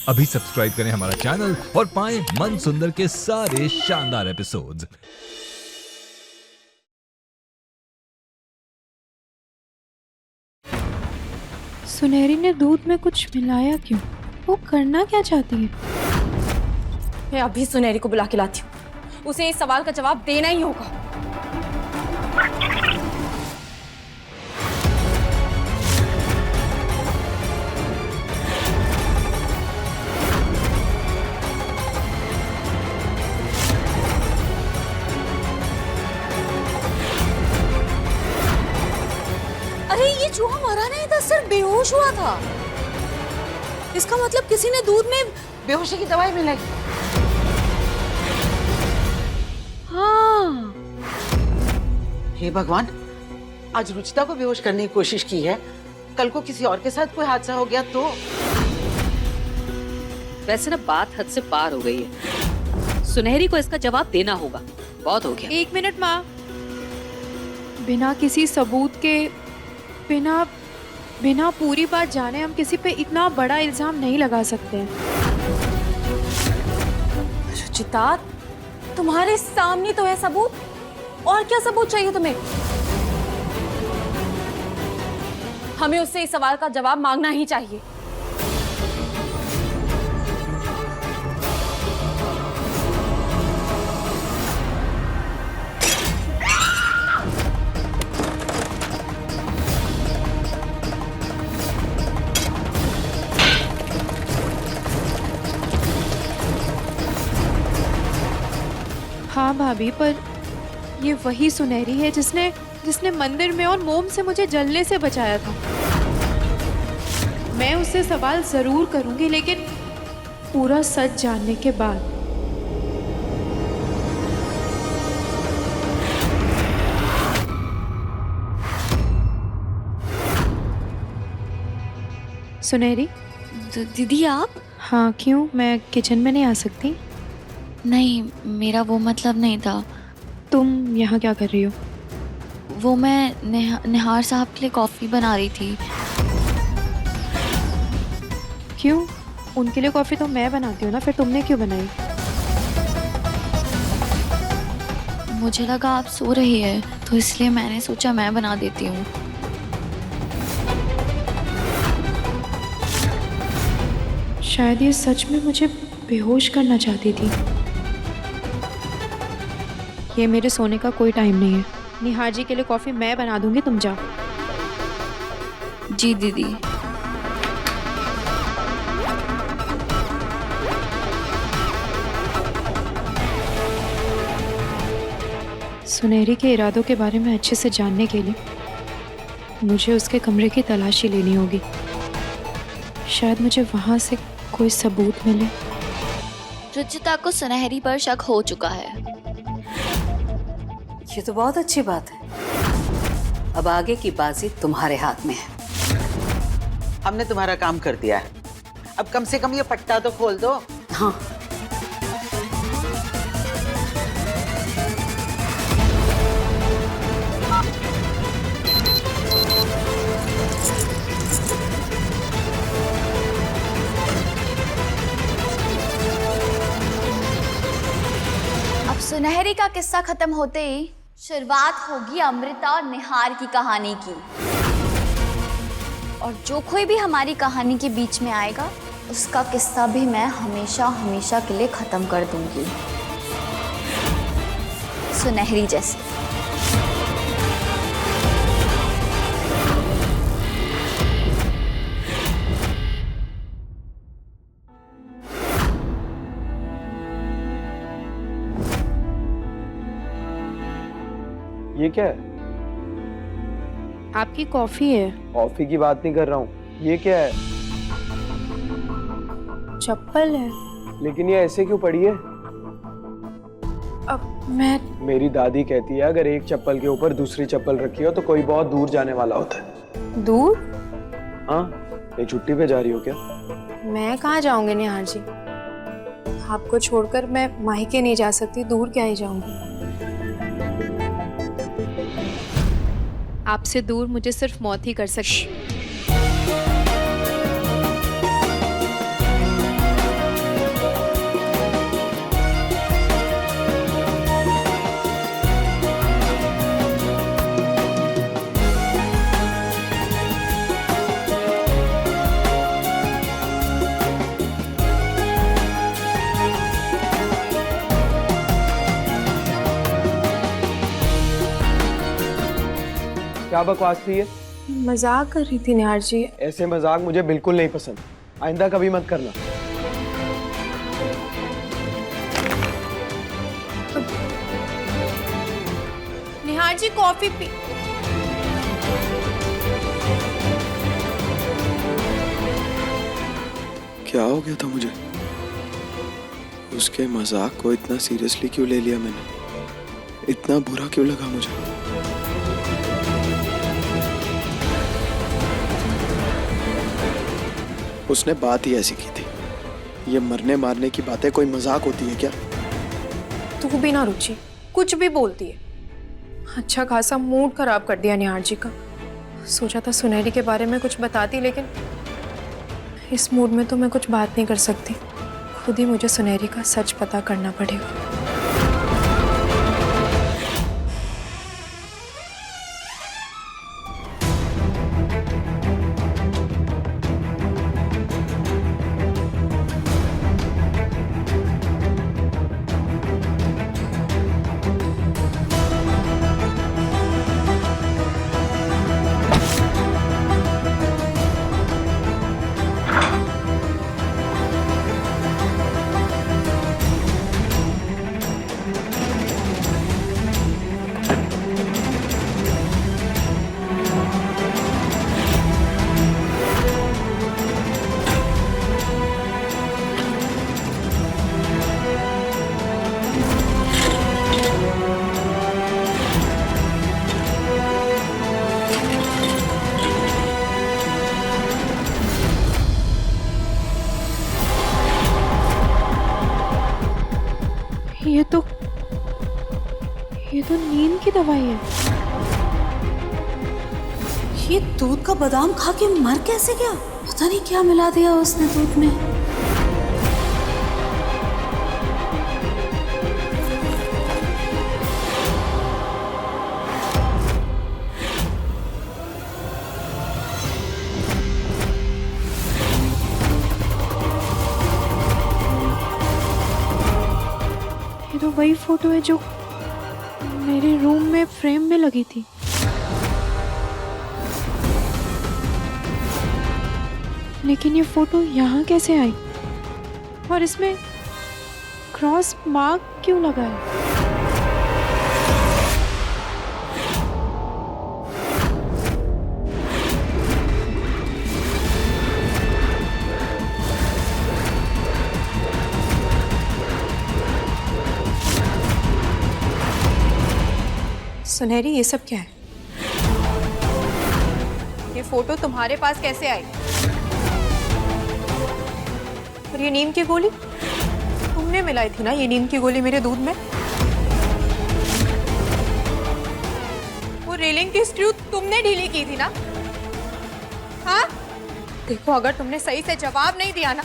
अभी सब्सक्राइब करें हमारा चैनल और पाएं मन सुंदर के सारे शानदार एपिसोड्स। सुनहरी ने दूध में कुछ मिलाया क्यों? वो करना क्या चाहती है? मैं अभी सुनहरी को बुला के लाती हूँ। उसे इस सवाल का जवाब देना ही होगा। अरे ये चूहा मरा नहीं था, सिर्फ बेहोश हुआ था। इसका मतलब किसी ने दूध में बेहोशी की दवाई मिलाई। हाँ। हे भगवान, आज रुचिता को बेहोश करने की कोशिश की है, कल को किसी और के साथ कोई हादसा हो गया तो? वैसे ना बात हद से पार हो गई है। सुनहरी को इसका जवाब देना होगा। बहुत हो गया। 1 मिनट माँ। बिना किसी सबूत के, बिना पूरी बात जाने हम किसी पे इतना बड़ा इल्जाम नहीं लगा सकते हैं। रुचिता, तुम्हारे सामने तो है सबूत। और क्या सबूत चाहिए तुम्हें? हमें उससे इस सवाल का जवाब मांगना ही चाहिए। हाँ भाभी, पर ये वही सुनहरी है जिसने मंदिर में और मोम से मुझे जलने से बचाया था। मैं उससे सवाल जरूर करूंगी, लेकिन पूरा सच जानने के बाद। सुनहरी। दीदी आप? हाँ, क्यों? मैं किचन में नहीं आ सकती? नहीं, मेरा वो मतलब नहीं था। तुम यहाँ क्या कर रही हो? वो मैं निहार साहब के लिए कॉफ़ी बना रही थी। क्यों? उनके लिए कॉफ़ी तो मैं बनाती हूँ ना, फिर तुमने क्यों बनाई? मुझे लगा आप सो रही है, तो इसलिए मैंने सोचा मैं बना देती हूँ। शायद ये सच में मुझे बेहोश करना चाहती थी। ये मेरे सोने का कोई टाइम नहीं है। निहार जी के लिए कॉफ़ी मैं बना दूंगी, तुम जाओ। जी दीदी। सुनहरी के इरादों के बारे में अच्छे से जानने के लिए मुझे उसके कमरे की तलाशी लेनी होगी। शायद मुझे वहाँ से कोई सबूत मिले। रुचिता को सुनहरी पर शक हो चुका है। ये तो बहुत अच्छी बात है। अब आगे की बाजी तुम्हारे हाथ में है। हमने तुम्हारा काम कर दिया है, अब कम से कम ये पट्टा तो खोल दो। हाँ। अब सुनहरी का किस्सा खत्म होते ही शुरुआत होगी अमृता और निहार की कहानी की। और जो कोई भी हमारी कहानी के बीच में आएगा, उसका किस्सा भी मैं हमेशा हमेशा के लिए खत्म कर दूंगी, सुनहरी जैसे। ये क्या है? आपकी कॉफ़ी है। कॉफी की बात नहीं कर रहा हूँ। ये क्या है? चप्पल है। लेकिन ये ऐसे क्यों पड़ी है? अब मेरी दादी कहती है अगर एक चप्पल के ऊपर दूसरी चप्पल रखी हो तो कोई बहुत दूर जाने वाला होता है। दूर? हाँ, ये छुट्टी पे जा रही हो क्या? मैं कहाँ जाऊंगी निहार जी? आपको छोड़कर मैं मायके नहीं जा सकती, दूर क्या ही जाऊंगी। आपसे दूर मुझे सिर्फ मौत ही कर सकती। क्या बकवास थी ये? मजाक कर रही थी निहार जी। ऐसे मजाक मुझे बिल्कुल नहीं पसंद, आइंदा कभी मत करना। निहार जी कॉफी पी। क्या हो गया था मुझे? उसके मजाक को इतना सीरियसली क्यों ले लिया मैंने? इतना बुरा क्यों लगा मुझे? उसने बात ही ऐसी की थी। ये मरने मारने की बातें कोई मजाक होती है क्या? तू भी ना रुचि, कुछ भी बोलती है। अच्छा खासा मूड खराब कर दिया निहार जी का। सोचा था सुनहरी के बारे में कुछ बताती, लेकिन इस मूड में तो मैं कुछ बात नहीं कर सकती। खुद ही मुझे सुनहरी का सच पता करना पड़ेगा। ये तो नींद की दवाई है। ये दूध का बादाम खा के मर कैसे गया? पता नहीं क्या मिला दिया उसने दूध में। ये तो वही फोटो है जो मेरे रूम में फ्रेम में लगी थी। लेकिन ये फोटो यहाँ कैसे आई? और इसमें क्रॉस मार्क क्यों लगा है? सुनहरी, ये सब क्या है? ये फोटो तुम्हारे पास कैसे आई? और ये नीम की गोली तुमने मिलाई थी ना? ये नीम की गोली मेरे दूध में। वो रेलिंग की स्क्रू तुमने ढीली की थी ना? हाँ? देखो, अगर तुमने सही से जवाब नहीं दिया ना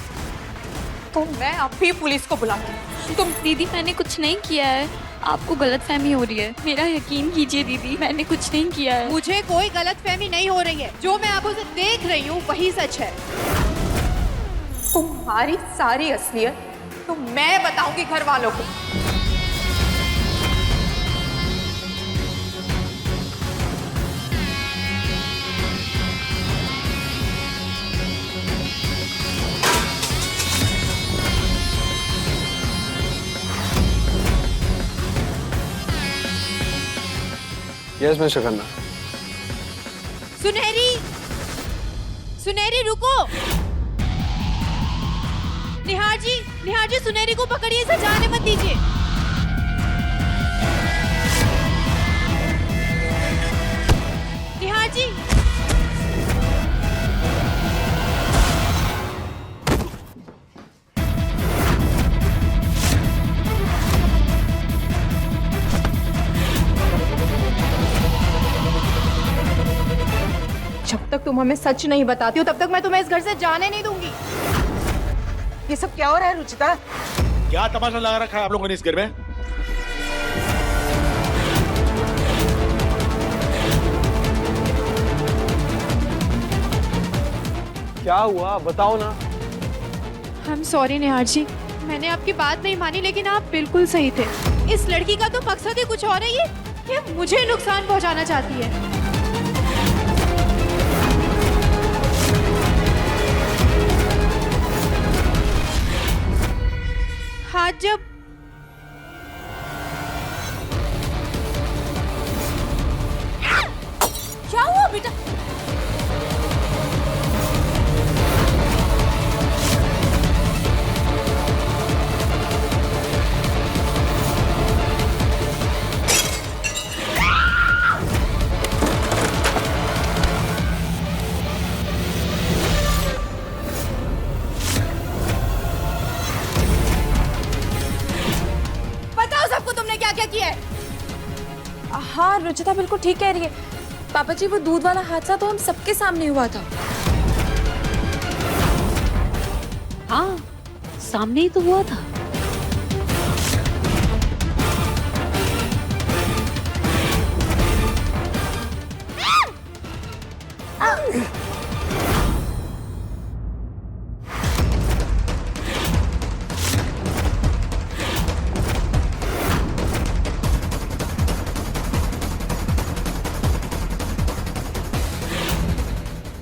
तो मैं अभी पुलिस को बुलाती हूँ। तुम दीदी, मैंने कुछ नहीं किया है। आपको गलतफहमी हो रही है। मेरा यकीन कीजिए दीदी, मैंने कुछ नहीं किया है। मुझे कोई गलतफहमी नहीं हो रही है। जो मैं आंखों से देख रही हूँ वही सच है। तुम्हारी सारी असलियत तो मैं बताऊंगी घर वालों को। Yes mister Khanna. सुनहरी, सुनहरी रुको। निहार जी सुनहरी को पकड़िए, इसे जाने मत दीजिए। निहार जी, जब तक तुम हमें सच नहीं बताती हो तब तक मैं तुम्हें इस घर से जाने नहीं दूंगी। ये सब क्या हो रहा है रुचिता? क्या तमाशा लगा रखा है आप लोगों ने इस घर में? क्या हुआ बताओ ना। आई एम सॉरी निहार जी, मैंने आपकी बात नहीं मानी, लेकिन आप बिल्कुल सही थे। इस लड़की का तो मकसद ही कुछ और है। ये मुझे नुकसान पहुंचाना चाहती है। आज जब क्या हुआ बेटा? बताओ सबको तुमने क्या क्या किया है? हाँ रुचिता बिल्कुल ठीक कह रही है पापा जी, वो दूध वाला हादसा तो हम सबके सामने हुआ था। हाँ, सामने ही तो हुआ था।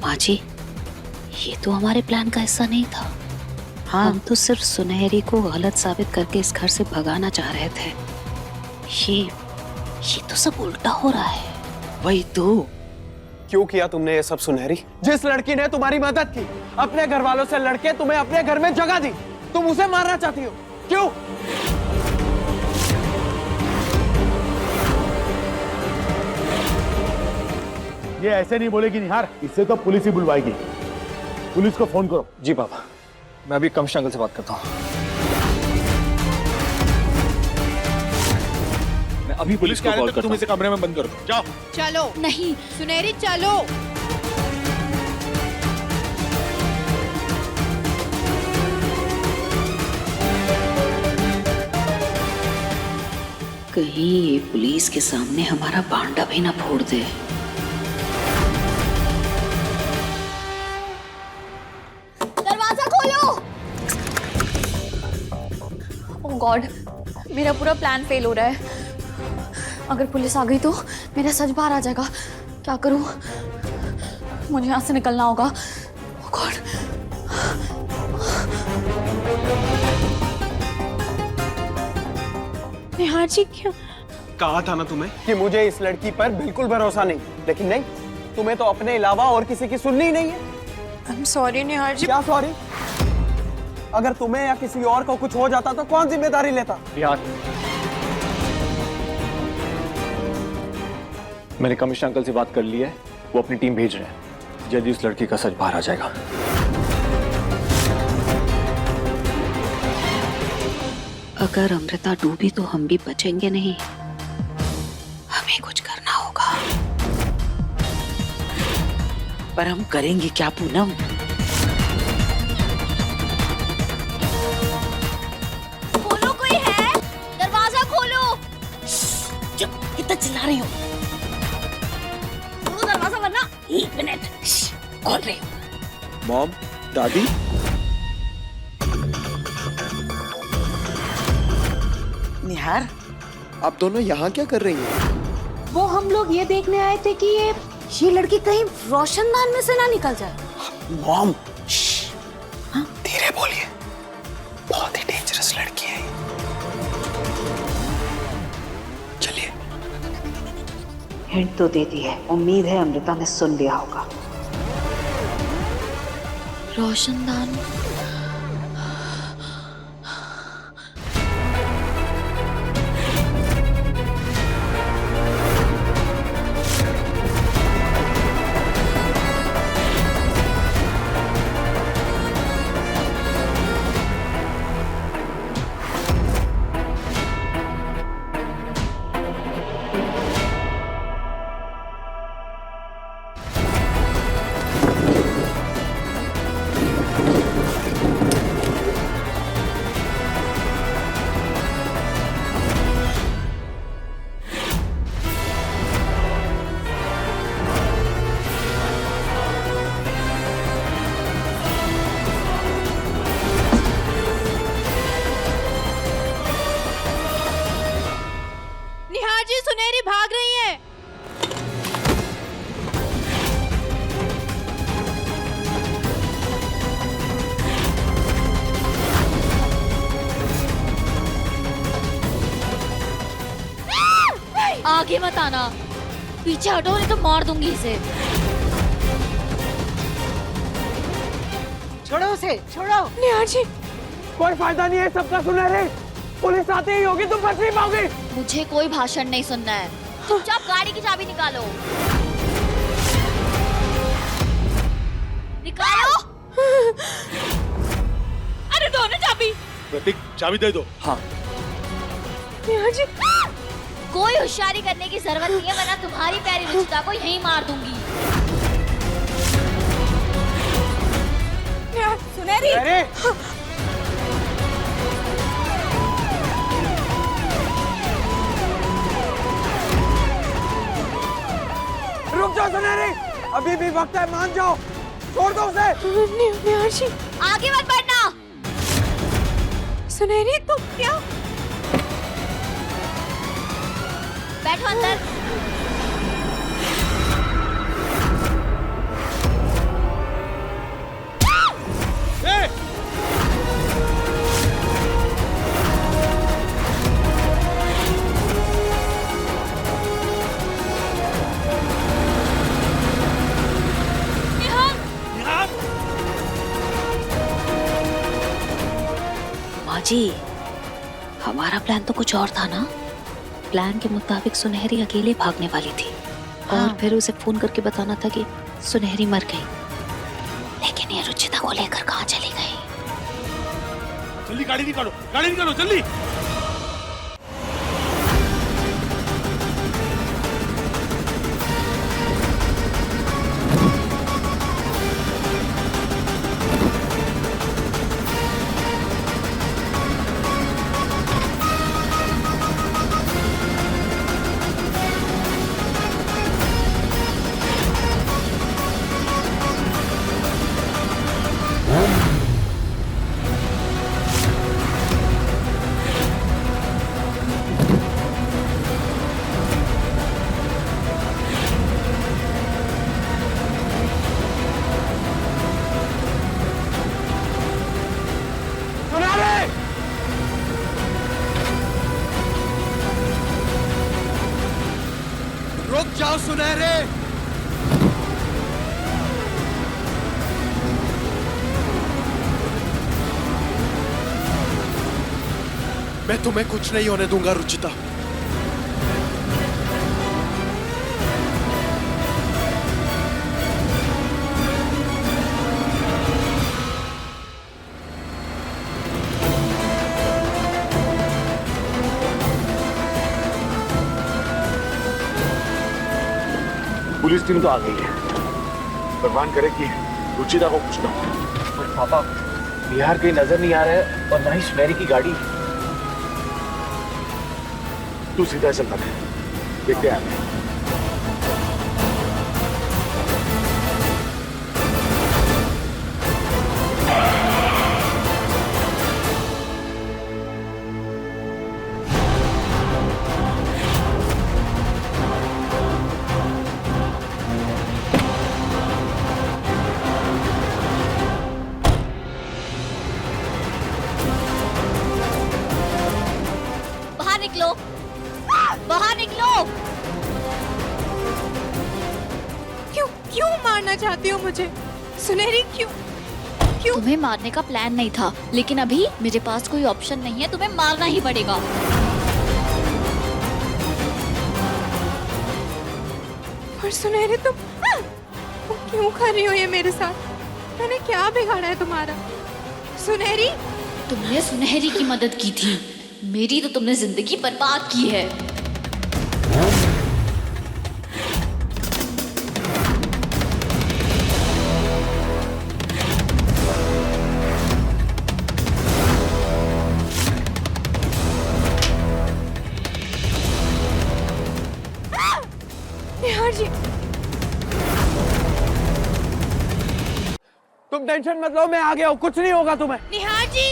माँ जी, ये तो हमारे प्लान का हिस्सा नहीं था। हाँ हम तो सिर्फ सुनहरी को गलत साबित करके इस घर से भगाना चाह रहे थे। ये तो सब उल्टा हो रहा है। वही तो। क्यों किया तुमने ये सब सुनहरी? जिस लड़की ने तुम्हारी मदद की, अपने घर वालों से लड़के तुम्हें अपने घर में जगह दी, तुम उसे मारना चाहती हो? क्यों? ये ऐसे नहीं बोलेगी निहार, इससे तो पुलिस ही बुलवाएगी। पुलिस को फोन करो। जी पापा, मैं अभी कमिश्नर अंकल से बात करता हूँ। मैं अभी पुलिस को कॉल करता तुम हूँ। इसे कमरे में बंद कर दो, जाओ। चलो। नहीं सुनहरी चलो। कहीं ये पुलिस के सामने हमारा बांडा भी ना फोड़ दे। दरवाजा खोलो। ओह गॉड, मेरा पूरा प्लान फेल हो रहा है। अगर पुलिस आ गई तो मेरा सच बाहर आ जाएगा। क्या करूं? मुझे यहाँ से निकलना होगा। ओह गॉड। निहार जी क्या? कहा था ना तुम्हें कि मुझे इस लड़की पर बिल्कुल भरोसा नहीं, लेकिन नहीं, तुम्हें तो अपने अलावा और किसी की सुननी ही नहीं है। आई एम सॉरी निहार जी। क्या सॉरी? अगर तुम्हें या किसी और को कुछ हो जाता तो कौन जिम्मेदारी लेता? यार, मैंने कमिश्नर अंकल से बात कर ली है, वो अपनी टीम भेज रहे हैं। जल्दी उस लड़की का सच बाहर आ जाएगा। अगर अमृता डूबी तो हम भी बचेंगे नहीं। हमें कुछ करना होगा। पर हम करेंगे क्या पूनम? खोलो, कोई है? दरवाजा खोलो। चुप, कितना चिल्ला रही हो? खोलो दरवाजा वरना। 1 मिनट। खोल रही हूँ। मॉम, दादी, निहार, आप दोनों यहाँ क्या कर रही हैं? वो हम लोग ये देखने आए थे कि ये लड़की कहीं रोशनदान में से ना निकल जाए। मॉम, धीरे बोलिए, बहुत ही डेंजरस लड़की है। चलिए। हिंट तो दे दी है। उम्मीद है अमृता ने सुन लिया होगा। रोशनदान। आगे मत आना, पीछे हटो नहीं तो मार दूंगी इसे। छोड़ो उसे, छोड़ो। निहार जी, कोई फायदा नहीं है सबका सुनहरे, पुलिस आती ही होगी, तुम बच नहीं पाओगे। मुझे कोई भाषण नहीं सुनना है, चुपचाप गाड़ी की चाबी निकालो। निकालो। अरे दो ना चाबी। प्रतीक चाबी दे दो। हाँ निहार जी, कोई होशियारी करने की जरूरत नहीं है, वरना तुम्हारी प्यारी रुचिता को यहीं मार दूंगी। सुनहरी, अरे रुक जाओ सुनहरी, अभी भी वक्त है, मान जाओ, छोड़ दो उसे। निहार जी, आगे मत बढ़ना। सुनहरी तुम क्या? बैठो अंदर। माँ जी, हमारा प्लान तो कुछ और था ना। प्लान के मुताबिक सुनहरी अकेले भागने वाली थी और फिर उसे फोन करके बताना था कि सुनहरी मर गई, लेकिन ये रुचिता को लेकर कहाँ चली गई? जल्दी गाड़ी निकालो, गाड़ी निकालो जल्दी। रुक जाओ सुनहरे। मैं तुम्हें कुछ नहीं होने दूंगा रुचिता। पुलिस टीम तो आ गई है। भगवान करे कि रुचिता को कुछ ना हो। पर पापा, निहार कहीं नजर नहीं आ रहा है और ना ही सुनहरी की गाड़ी। तू सीधा चलता है, देखते हैं आगे। बाहर निकलो, बाहर निकलो। क्यों क्यों मारना चाहती हो मुझे सुनहरी? क्यों क्यों? तुम्हें मारने का प्लान नहीं था, लेकिन अभी मेरे पास कोई ऑप्शन नहीं है, तुम्हें मारना ही पड़ेगा। और सुनहरी तुम क्यों कर रही हो ये मेरे साथ? मैंने क्या बिगाड़ा है तुम्हारा? सुनहरी, तुमने सुनहरी की मदद की थी, मेरी तो तुमने जिंदगी बर्बाद की है। निहार जी, तुम टेंशन मत लो, मैं आ गया हूँ, कुछ नहीं होगा तुम्हें। निहार जी,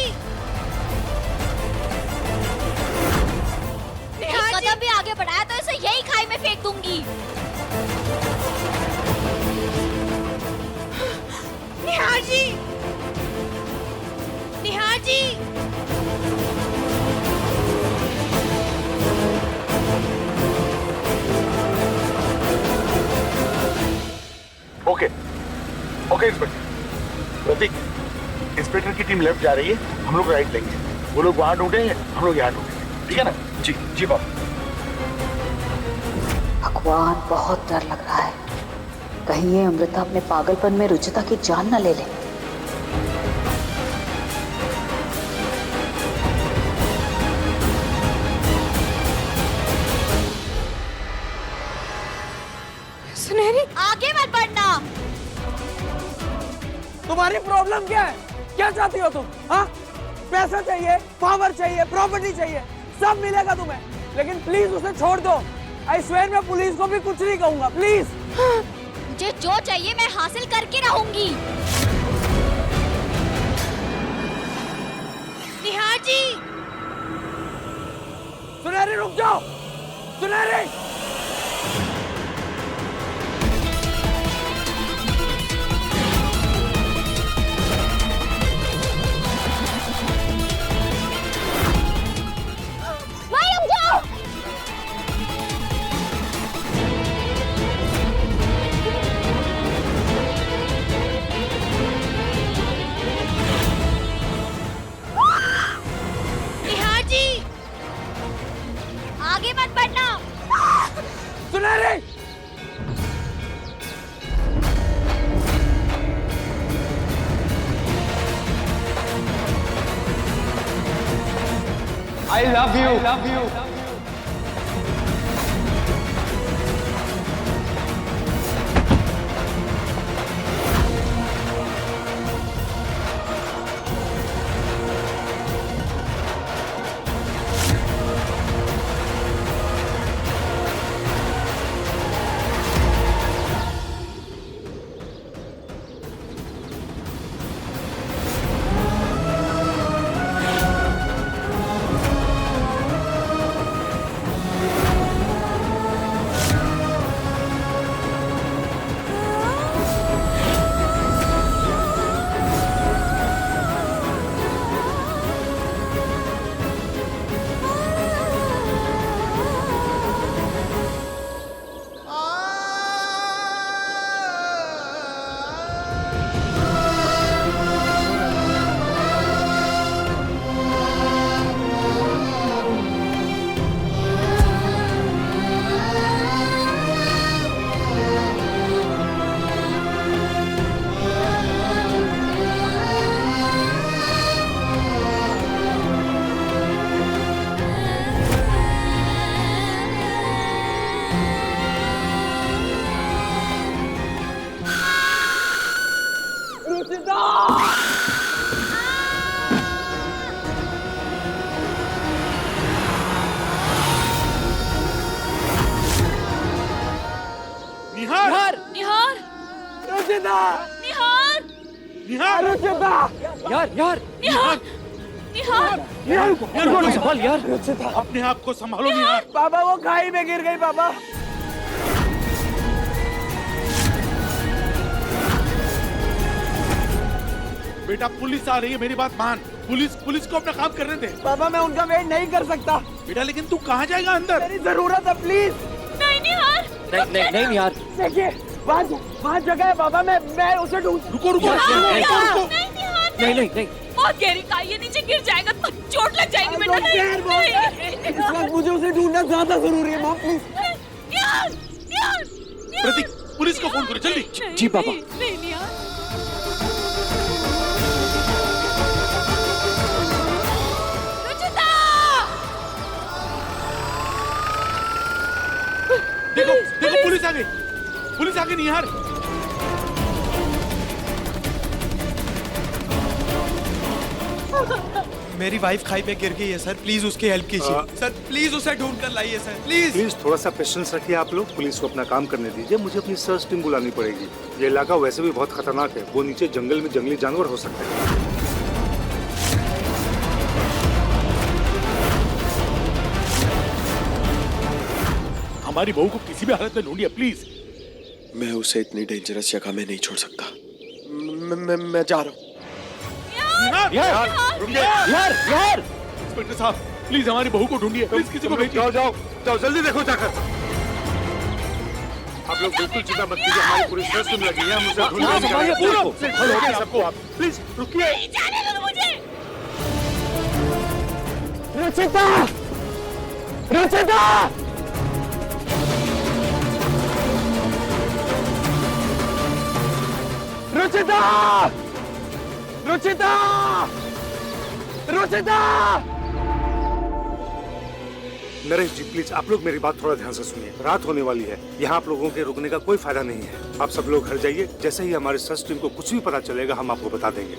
एक कदम भी आगे बढ़ाया तो इसे यही खाई में फेंक दूंगी। निहार जी, निहार जी, ओके ओके इंस्पेक्टर। प्रतीक, इंस्पेक्टर की टीम लेफ्ट जा रही है, हम लोग राइट लेंगे। वो लोग वहां ढूंढेंगे, हम लोग यहाँ ढूंढेंगे, ठीक है ना? जी जी बाबा। भगवान, बहुत डर लग रहा है। कहीं ये अमृता अपने पागलपन में रुचिता की जान न ले ले। सुनहरी, आगे मत बढ़ना। तुम्हारी प्रॉब्लम क्या है? क्या चाहती हो तुम? हाँ, पैसा चाहिए, पावर चाहिए, प्रॉपर्टी चाहिए, सब मिलेगा तुम्हें, लेकिन प्लीज उसे छोड़ दो। आई स्वेयर मैं पुलिस को भी कुछ नहीं कहूंगा, प्लीज। मुझे जो चाहिए मैं हासिल करके रहूंगी। निहार जी, सुनहरी रुक जाओ, सुनहरी। आगे मत बढ़ना। Sunehri, I love you, love you. Nihar, Nihar, Ruchita, Nihar, Nihar, Ruchita, यार यार निहार, निहार। निहार को संभाल यार। रुचिता, अपने आप को संभालो निहार। बाबा वो खाई में गिर गई बाबा। बेटा पुलिस आ रही है, मेरी बात मान। पुलिस को अपना काम करने दे। बाबा मैं उनका वेट नहीं कर सकता। बेटा लेकिन तू कहाँ जाएगा अंदर? मेरी जरूरत है, प्लीज। नहीं निहार, नहीं यार। देखिए वहाँ जगह है बाबा, मैं उसे ढूंढ। रुको रुको नहीं रुको। निहार, नहीं। बहुत गहरी खाई है, नीचे गिर जाएगा तो चोट लग जाएगी बेटा। नहीं, इस वक्त मुझे उसे ढूंढना ज्यादा जरूरी है माँ, प्लीज। निहार, निहार, प्रतीक, पुलिस को फोन करो जल्दी। जी पापा। नहीं निहार। रुचिता! देखो पुलिस आ गई निहार। मेरी वाइफ खाई में गिर गई है सर, प्लीज उसकी हेल्प कीजिए सर, प्लीज उसे ढूंढ कर लाइए सर, प्लीज। थोड़ा सा पेशेंस रखिए आप लोग, पुलिस को अपना काम करने दीजिए। मुझे अपनी सर्च टीम बुलानी पड़ेगी। ये इलाका वैसे भी बहुत खतरनाक है, वो नीचे जंगल में जंगली जानवर हो सकते हैं। हमारी बहू को किसी भी हालत में ढूंढिए प्लीज। मैं उसे इतनी डेंजरस जगह में नहीं छोड़ सकता। मैं जा रहा हूँ। यार इंस्पेक्टर साहब प्लीज हमारी बहू को ढूंढिए, प्लीज किसी को भेजिए। जाओ जल्दी देखो जाकर। आप लोग बिल्कुल चिंता मत कीजिए, हमारी पूरी सर्च टीम लगी है, हम उसे ढूंढ लेंगे। सबको आप प्लीज रुकिए। रुचिता! रुचिता! रुचिता! रुचिता! रुचिता! नरेश जी प्लीज आप लोग मेरी बात थोड़ा ध्यान से सुनिए। रात होने वाली है, यहाँ आप लोगों के रुकने का कोई फायदा नहीं है। आप सब लोग घर जाइए, जैसे ही हमारे सर्च टीम को कुछ भी पता चलेगा हम आपको बता देंगे।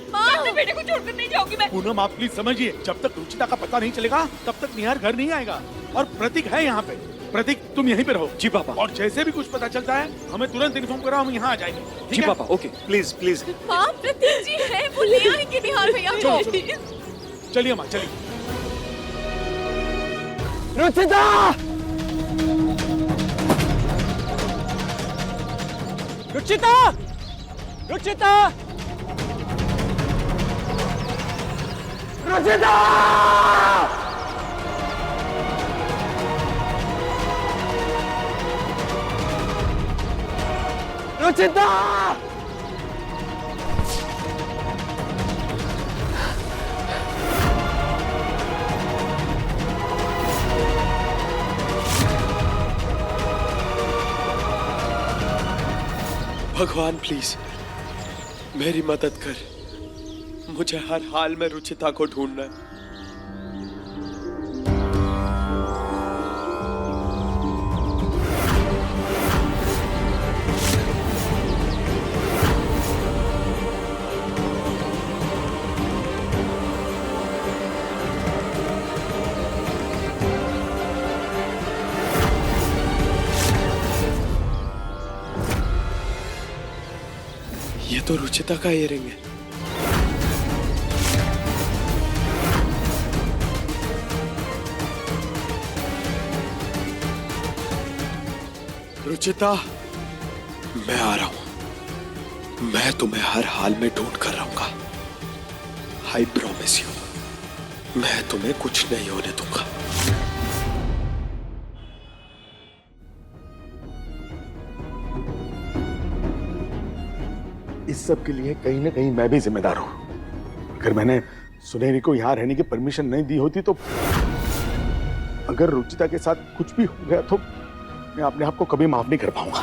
बेटे को छोड़कर नहीं जाऊंगी मैं। पूनम आप प्लीज समझिए, जब तक रुचिता का पता नहीं चलेगा तब तक निहार घर नहीं आएगा। और प्रतीक है यहाँ पे। प्रतीक तुम यहीं पे रहो। जी पापा। और जैसे भी कुछ पता चलता है हमें तुरंत इन्फॉर्म करो, हम यहाँ आ जाएंगे। जी पापा ओके। Please please. हाँ प्रतीक जी है, वो ले आएंगे निहार भैया को। चलिए माँ चलिए। रुचिता! रुचिता! रुचिता! रुचिता! रुचिता! भगवान प्लीज मेरी मदद कर, मुझे हर हाल में रुचिता को ढूंढना है। ये तो रुचिता का इयरिंग है। रुचिता मैं आ रहा हूं, मैं तुम्हें हर हाल में ढूंढ कर रहूंगा। आई प्रॉमिस यू, मैं तुम्हें कुछ नहीं होने दूंगा। इस सब के लिए कहीं ना कहीं मैं भी जिम्मेदार हूं। अगर मैंने सुनहरी को यहाँ रहने की परमिशन नहीं दी होती तो अगर रुचिता के साथ कुछ भी हो गया तो मैं अपने आप को कभी माफ नहीं कर पाऊंगा।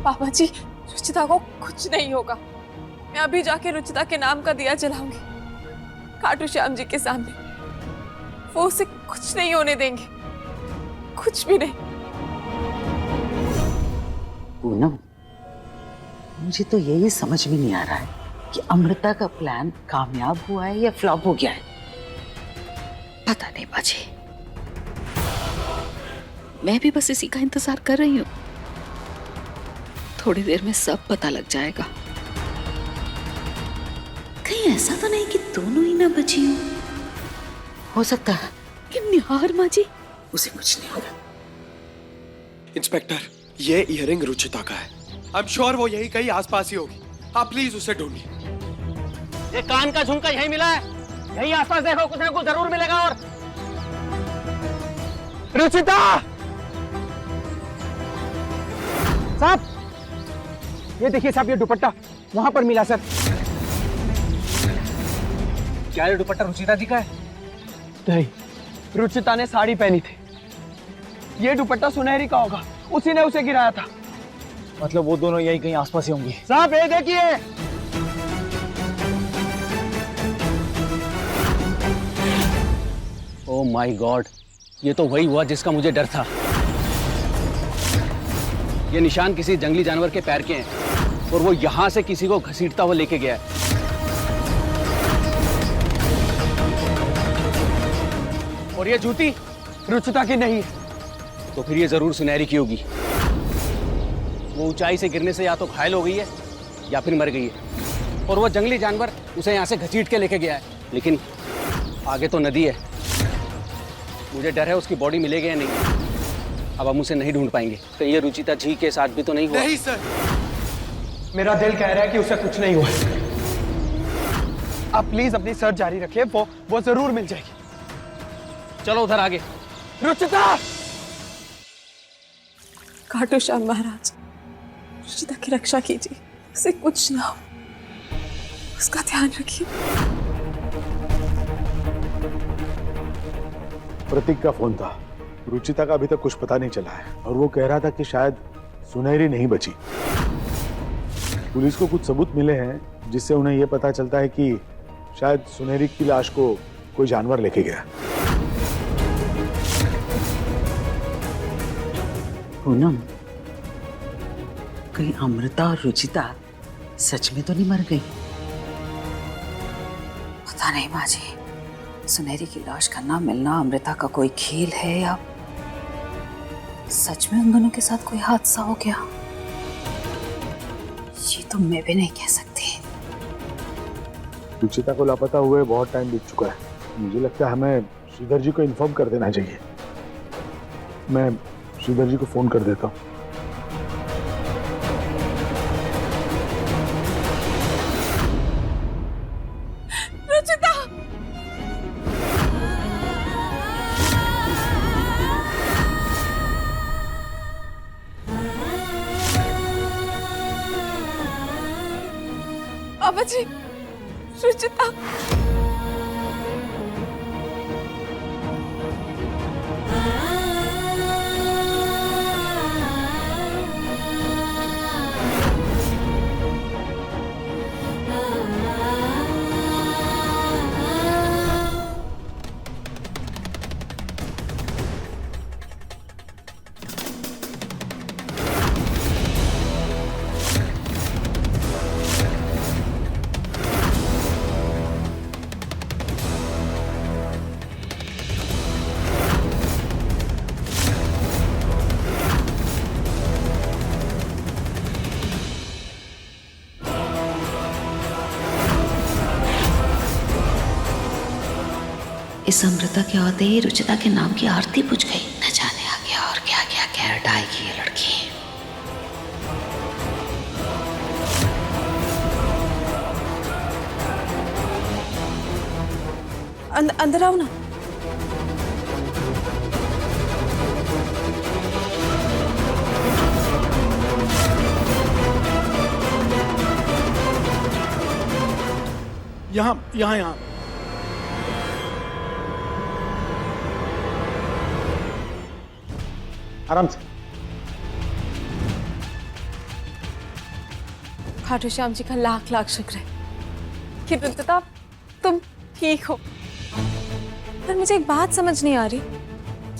पापा जी, रुचिता को कुछ नहीं होगा। मैं अभी जाके रुचिता के नाम का दिया जलाऊंगी खाटू श्याम जी के सामने। वो उसे कुछ नहीं होने देंगे, कुछ भी नहीं। पूनम, मुझे तो यही समझ में नहीं आ रहा है कि अमृता का प्लान कामयाब हुआ है या फ्लॉप हो गया है। पता नहीं बाजी, मैं भी बस इसी का इंतजार कर रही हूँ। थोड़ी देर में सब पता लग जाएगा। कहीं ऐसा तो नहीं कि दोनों ही ना बची हो सकता है कि निहार माँ जी उसे कुछ नहीं होगा। इंस्पेक्टर, ये इयरिंग रुचिता का है। आई एम श्योर वो यही कहीं आसपास ही होगी। आप प्लीज उसे ढूंढिए। ये कान का झुमका यही मिला है, यही आसपास देखो, कुछ ना कुछ जरूर मिलेगा। और रुचिता! साहब, ये देखिए साहब, ये दुपट्टा वहां पर मिला सर। क्या ये दुपट्टा रुचिता जी का है? नहीं, रुचिता ने साड़ी पहनी थी। ये दुपट्टा सुनहरी का होगा, उसी ने उसे गिराया था। मतलब वो दोनों यही कहीं आसपास ही होंगी। साहब ये देखिए, ओह माय गॉड, ये तो वही हुआ जिसका मुझे डर था। ये निशान किसी जंगली जानवर के पैर के हैं और वो यहाँ से किसी को घसीटता हुआ लेके गया है। और ये जूती रुचिता की नहीं है, तो फिर ये जरूर सुनहरी की होगी। वो ऊंचाई से गिरने से या तो घायल हो गई है या फिर मर गई है, और वो जंगली जानवर उसे यहाँ से घसीट के लेके गया है। लेकिन आगे तो नदी है, मुझे डर है उसकी बॉडी मिलेगी या नहीं। अब हम उसे नहीं ढूंढ पाएंगे। कहीं ये रुचिता जी के साथ भी तो नहीं हुआ? नहीं सर, मेरा दिल कह रहा है कि उसे कुछ नहीं हुआ। आप प्लीज अपनी सर्च जारी रखिए, वो जरूर मिल जाएगी। चलो उधर आगे। रुचिता! खाटू श्याम महाराज, रुचिता की रक्षा कीजिए, उसे कुछ ना हो, उसका ध्यान रखिए। प्रतीक का फोन था। रुचिता का अभी तक कुछ पता नहीं चला है और वो कह रहा था कि शायद सुनहरी नहीं बची। पुलिस को कुछ सबूत मिले हैं जिससे उन्हें यह पता चलता है कि शायद सुनहरी की लाश को कोई जानवर लेके गया। पूनम, कहीं अमृता और रुचिता सच में तो नहीं मर गई? पता नहीं माँ जी, सुनहरी की लाश का ना मिलना अमृता का कोई खेल है या सच में उन दोनों के साथ कोई हादसा हो गया, ये तो मैं भी नहीं कह सकती। रुचिता को लापता हुए बहुत टाइम बीत चुका है। मुझे लगता है हमें श्रीधर जी को इन्फॉर्म कर देना चाहिए। मैं श्रीधर जी को फोन कर देता हूँ। रुचिता! बाबा जी, रुचिता! इस अमृता के आते ही रुचिता के नाम की आरती बुझ गई। न जाने आगे और क्या क्या कहर डालेगी ये लड़की। अंदर आओ ना। यहाँ यहाँ यहाँ आराम से। खाटू श्याम जी का लाख लाख शुक्र है कि रुचिता तुम ठीक हो। पर मुझे एक बात समझ नहीं आ रही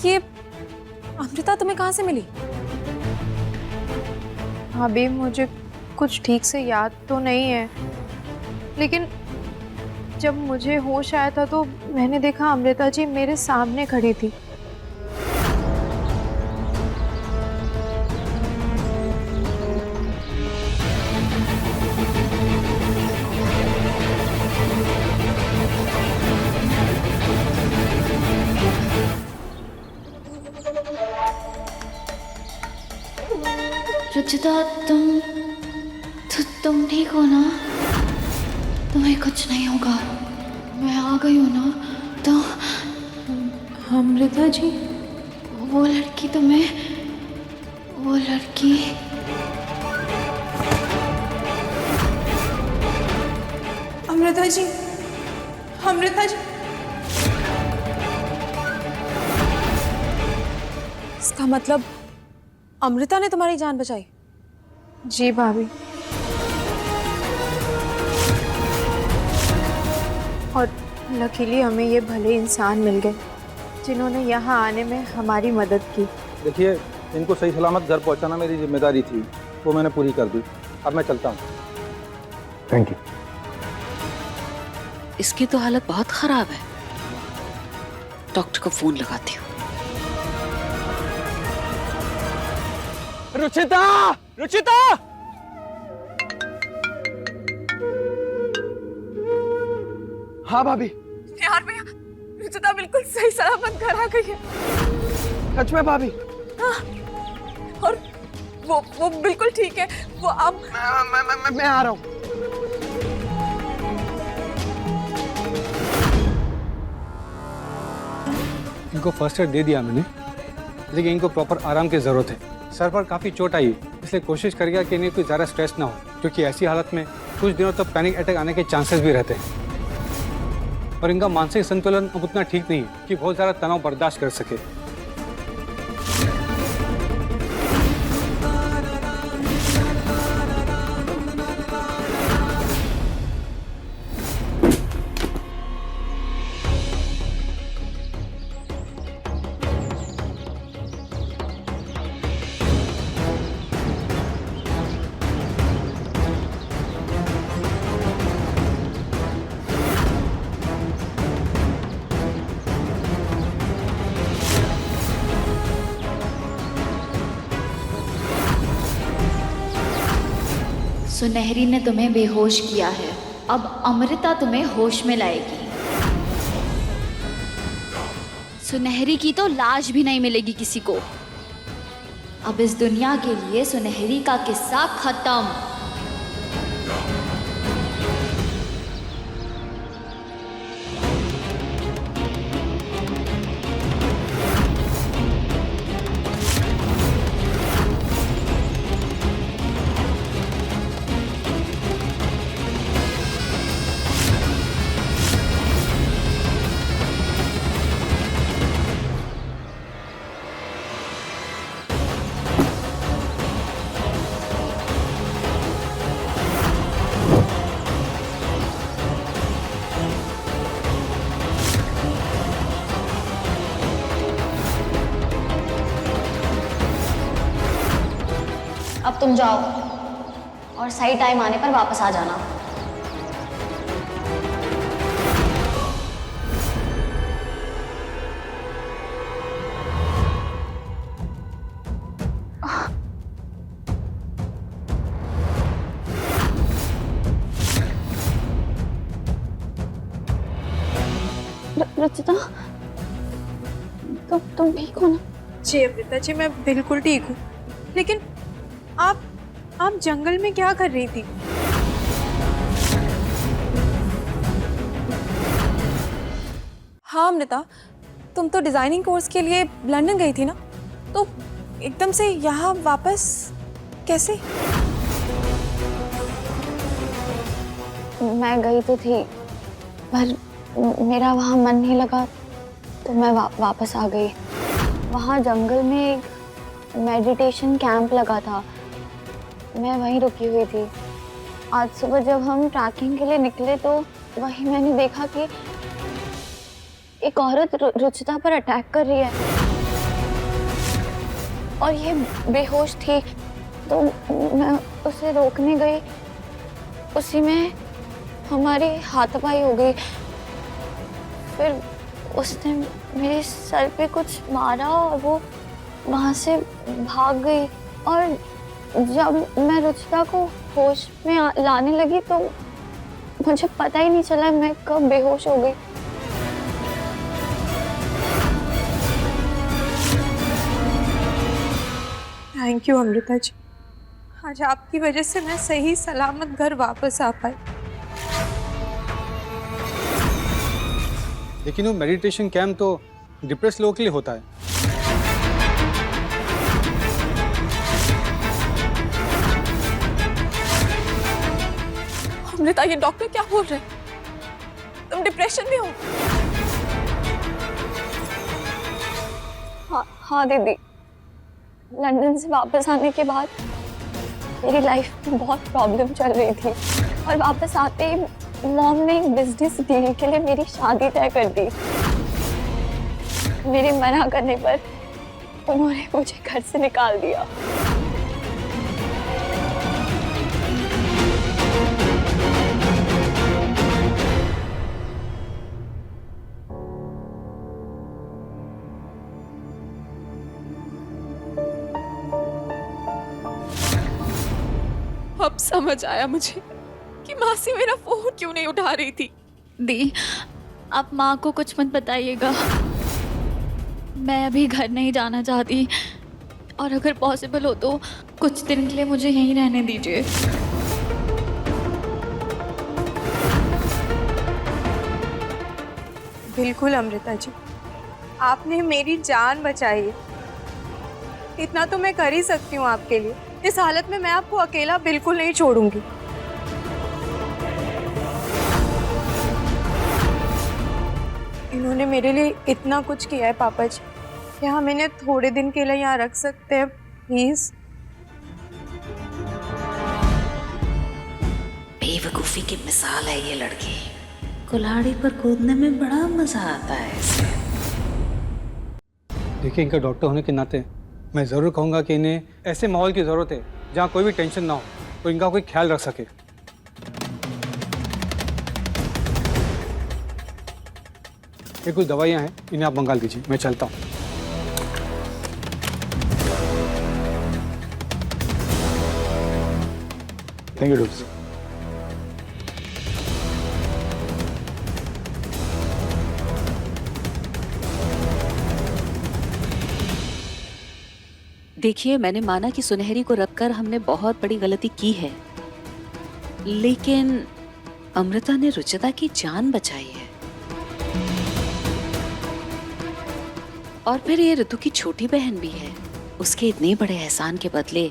कि ये अमृता तुम्हें कहाँ से मिली? अभी मुझे कुछ ठीक से याद तो नहीं है, लेकिन जब मुझे होश आया था तो मैंने देखा अमृता जी मेरे सामने खड़ी थी। रुचिता, तुम ठीक हो ना? तुम्हें कुछ नहीं होगा, मैं आ गई हूँ ना? तो अमृता जी, वो लड़की तुम्हें, वो लड़की अमृता जी, अमृता जी, इसका मतलब अमृता ने तुम्हारी जान बचाई? जी भाभी, और लकीली हमें ये भले इंसान मिल गए जिन्होंने यहाँ आने में हमारी मदद की। देखिए, इनको सही सलामत घर पहुँचाना मेरी जिम्मेदारी थी, वो मैंने पूरी कर दी। अब मैं चलता हूँ। Thank you. इसकी तो हालत बहुत खराब है, डॉक्टर को फोन लगाती हूँ। रुचिता! रुचिता! हाँ भाभी। यार भैया, रुचिता बिल्कुल सही सलामत घर आ गई है। सच में भाभी? हाँ, और वो बिल्कुल ठीक है। वो अब मैं आ रहा हूँ। इनको फर्स्ट एड दे दिया मैंने, लेकिन इनको प्रॉपर आराम की जरूरत है। सर पर काफ़ी चोट आई, इसलिए कोशिश करिएगा कि इन्हें कोई ज़्यादा स्ट्रेस ना हो, क्योंकि ऐसी हालत में कुछ दिनों तक पैनिक अटैक आने के चांसेस भी रहते हैं। और इनका मानसिक संतुलन अब उतना ठीक नहीं है कि बहुत ज़्यादा तनाव बर्दाश्त कर सके। सुनहरी ने तुम्हें बेहोश किया है, अब अमृता तुम्हें होश में लाएगी। सुनहरी की तो लाश भी नहीं मिलेगी किसी को। अब इस दुनिया के लिए सुनहरी का किस्सा खत्म। अब तुम जाओ और सही टाइम आने पर वापस आ जाना। रुचिता, तुम ठीक हो ना? जी अमृता जी, मैं बिल्कुल ठीक हूँ। लेकिन आप जंगल में क्या कर रही थी? हाँ अमृता, तुम तो डिजाइनिंग कोर्स के लिए लंदन गई थी ना, तो एकदम से यहाँ वापस कैसे? मैं गई तो थी, पर मेरा वहाँ मन नहीं लगा, तो मैं वापस आ गई। वहाँ जंगल में एक मेडिटेशन कैंप लगा था, मैं वहीं रुकी हुई थी। आज सुबह जब हम ट्रैकिंग के लिए निकले तो वहीं मैंने देखा कि एक औरत रुचिता पर अटैक कर रही है और ये बेहोश थी। तो मैं उसे रोकने गई, उसी में हमारी हाथापाई हो गई। फिर उसने मेरे सर पे कुछ मारा और वो वहाँ से भाग गई। और जब मैं रुचिता को होश में लाने लगी तो मुझे पता ही नहीं चला मैं कब बेहोश हो गई। थैंक यू अमृता जी, आज आपकी वजह से मैं सही सलामत घर वापस आ पाई। लेकिन वो मेडिटेशन कैंप तो डिप्रेस लोगों के लिए होता है। अमृता, ये डॉक्टर क्या बोल रहे हैं? तुम डिप्रेशन में हो? हाँ दीदी, लंदन से वापस आने के बाद मेरी लाइफ में बहुत प्रॉब्लम चल रही थी और वापस आते ही मॉम ने एक बिजनेस डील के लिए मेरी शादी तय कर दी। मेरे मना करने पर उन्होंने मुझे घर से निकाल दिया। अब समझ आया मुझे कि मासी मेरा फोन क्यों नहीं उठा रही थी। दी, आप माँ को कुछ मत बताइएगा। मैं अभी घर नहीं जाना चाहती और अगर पॉसिबल हो तो कुछ दिन के लिए मुझे यहीं रहने दीजिए। बिल्कुल अमृता जी, आपने मेरी जान बचाई। इतना तो मैं कर ही सकती हूँ आपके लिए। इस हालत में मैं आपको अकेला बिल्कुल नहीं छोड़ूंगी। इन्होंने मेरे लिए इतना कुछ किया है पापा जी, क्या हम इन्हें थोड़े दिन के लिए यहाँ रख सकते हैं प्लीज? बेवकूफी की मिसाल है ये लड़की। कुल्हाड़ी पर कूदने में बड़ा मजा आता है इसे। देखिए, इनका डॉक्टर होने के नाते मैं ज़रूर कहूँगा कि इन्हें ऐसे माहौल की ज़रूरत है जहाँ कोई भी टेंशन ना हो और इनका कोई ख्याल रख सके। ये कुछ दवाइयाँ हैं, इन्हें आप मंगा दीजिए, मैं चलता हूँ। Thank you doctor. देखिए, मैंने माना कि सुनहरी को रखकर हमने बहुत बड़ी गलती की है, लेकिन अमृता ने रुचिता की जान बचाई है। और फिर ये ऋतु की छोटी बहन भी है। उसके इतने बड़े एहसान के बदले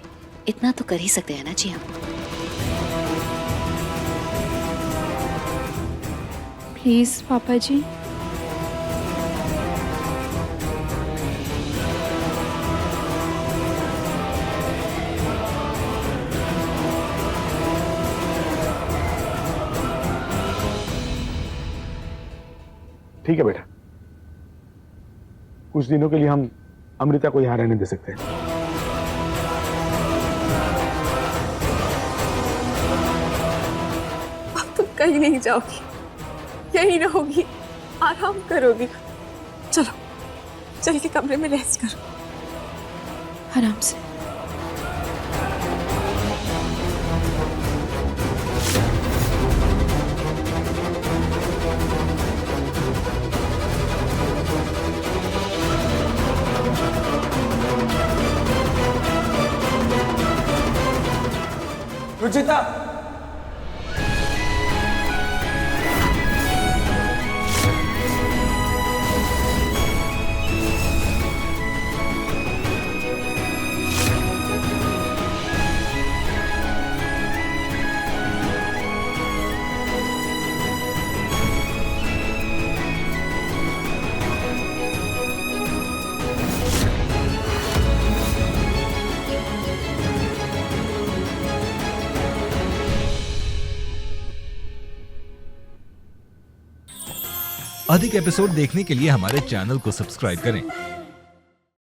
इतना तो कर ही सकते हैं ना जी हम। प्लीज पापा जी। ठीक है बेटा, कुछ दिनों के लिए हम अमृता को यहाँ रहने दे सकते हैं। अब तुम कहीं नहीं जाओगी, यहीं रहोगी, आराम करोगी। चलो चल के कमरे में रेस्ट करो आराम से। रुचिता, अधिक एपिसोड देखने के लिए हमारे चैनल को सब्सक्राइब करें